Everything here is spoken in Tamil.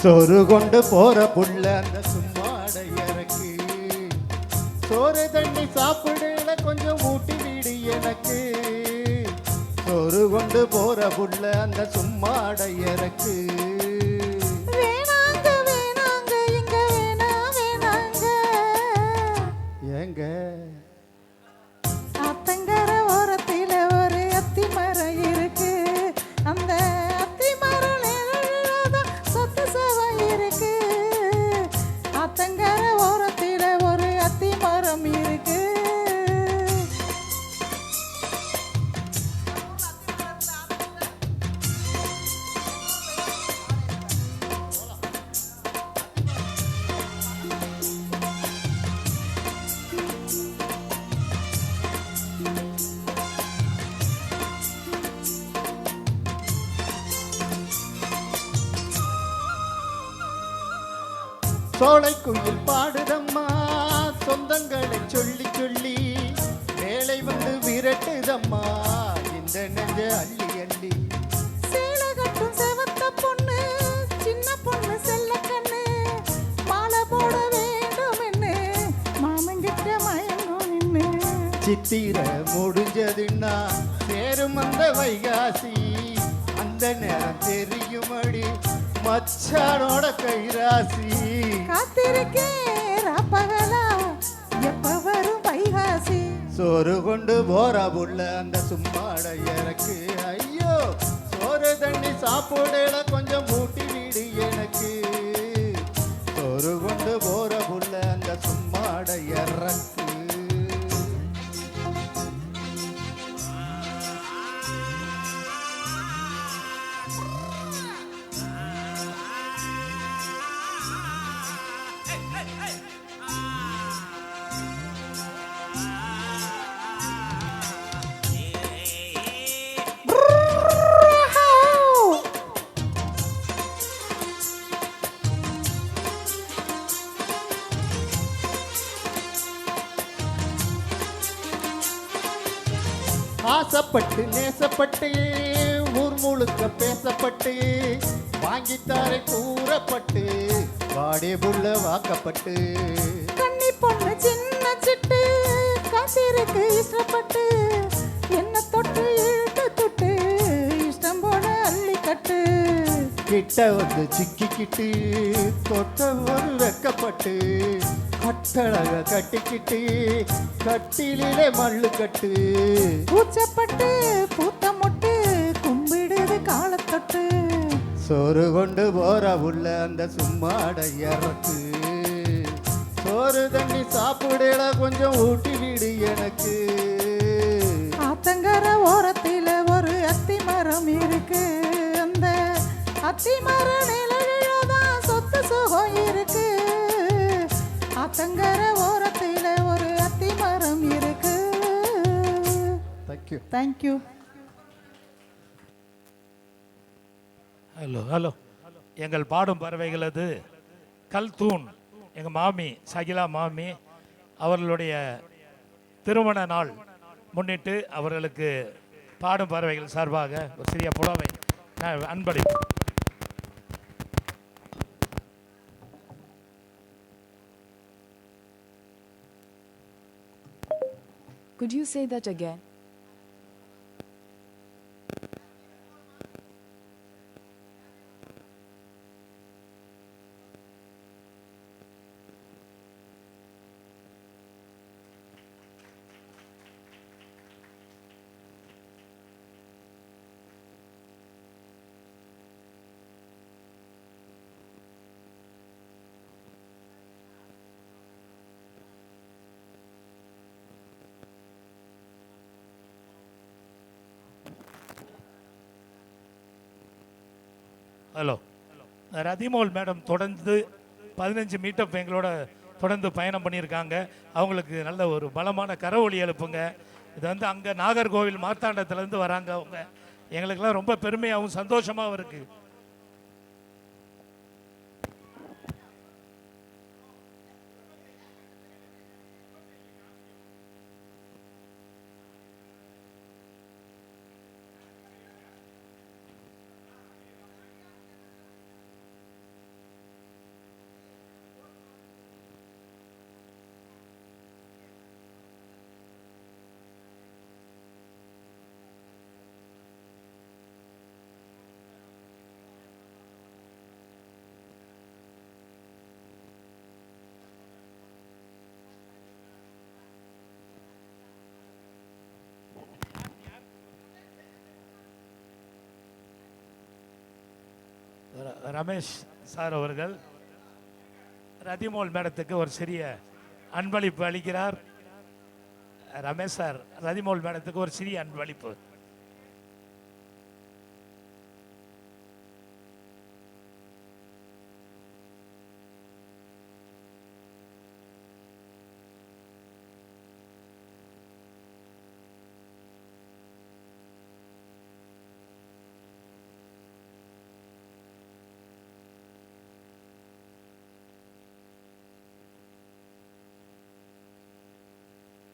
சோறு கொண்டு போற புள்ள அந்த சும்மாடை இறக்கு. சோறு தண்ணி சாப்பிடல கொஞ்சம் ஊட்டி வீடு எனக்கு. சோறு கொண்டு போற புள்ள அந்த சும்மாடை இறக்கு. வேணாங்க வேணாங்க இங்க வேணாங்க ஏங்க ஆத்தங்கர ஓரத்தில ஒரு அத்தி மரம் இருக்கு. அந்த அத்தி மரம் நிழல்தான் சொத்து சுகம் இருக்கு. ஆத்தங்கர ஓரத்தில ஒரு அத்தி மரம் இருக்கு. சோலைக்குயில் பாடுதம்மா சொந்தங்களை சொல்லி சொல்லி. வேலை வந்து விரட்டுதம்மா இந்த நெஞ்ச அள்ளி அள்ளி. சேலை கட்டும் செவத்த பொண்ணு சின்ன பொண்ணு செல்ல கண்ணு. மாலை போட வேண்டும் என்ன மாமங்கிட்ட மயங்கும் நின்னு. சித்திர முடிஞ்சதுன்னா சேரும் அந்த வைகாசி. அந்த நேரம் தெரியுமடி மச்சானோட கைராசி. காத்திருக்கேன் ராப்பகலா எப்ப வரும் வைகாசி. சோறு கொண்டு போற புள்ள அந்த சும்மாட இறக்கு. ஐயோ சோறு தண்ணி சாப்பிடல கொஞ்சம் ஊட்டி வீடு எனக்கு. சோறு கொண்டு போற புள்ள அந்த சும்மாட இறக்கு. ஆசைப்பட்டு நேசப்பட்டு ஊர் முழுக்க பேசப்பட்டு வாங்கித்தாரை கூறப்பட்டு வாடே புள்ள வாக்கப்பட்டு. கண்ணி பொண்ணு சின்ன சிட்டு காத்திருக்கு இஷ்டப்பட்டு. என்ன தொட்டு இழுத்து தொட்டு இஷ்டம் போல அள்ளி கட்டு. கிட்ட வந்து சிக்கிக்கிட்டு தொட்ட ஒரு வெக்கப்பட்டு. கட்டழக கட்டிக்கிட்டு கட்டிலே மல்லு கட்டு. பூச்சப்பட்டு பூத்த மொட்டு கும்பிடுது காலத்தொட்டு. சோறு கொண்டு போற உள்ள அந்த சும்மாட இறக்கு. சோறு தண்ணி சாப்பிடல கொஞ்சம் ஊட்டி வீடு எனக்கு. ஆத்தங்கர ஓரத்தில ஒரு அத்தி மரம் இருக்கு. அந்த அத்தி மர நிழலில்தான் சொத்து சுகம் இருக்கு. ஆத்தங்கர ஓரத்தில ஒரு அத்தி மரம் இருக்கு. தேங்க்யூ. தேங்க்யூ. ஹலோ ஹலோ எங்கள் பாடும் பறவைகளது கல்தூன் எங்கள் மாமி சகிலா மாமி அவர்களுடைய திருமண நாள் முன்னிட்டு அவர்களுக்கு பாடும் பறவைகள் சார்பாக ஒரு சிறிய புடவை அன்பளிப்பு. Could you say that again? Hello Rathimol madam தொடர்ந்து 15 மீட்டப் எங்களோட தொடர்ந்து பயணம் பண்ணியிருக்காங்க. அவங்களுக்கு நல்ல ஒரு பலமான கரவொலி எழுப்புங்க. இது வந்து அங்கே நாகர்கோவில் மார்த்தாண்டத்துலேருந்து வராங்க அவங்க. எங்களுக்கெல்லாம் ரொம்ப பெருமையாகவும் சந்தோஷமாகவும் இருக்குது. ரமேஷ் சார் அவர்கள் ரதிமோல் மேடத்துக்கு ஒரு சிறிய அன்பளிப்பு அளிக்கிறார். ரமேஷ் சார் ரதிமோல் மேடத்துக்கு ஒரு சிறிய அன்பளிப்பு.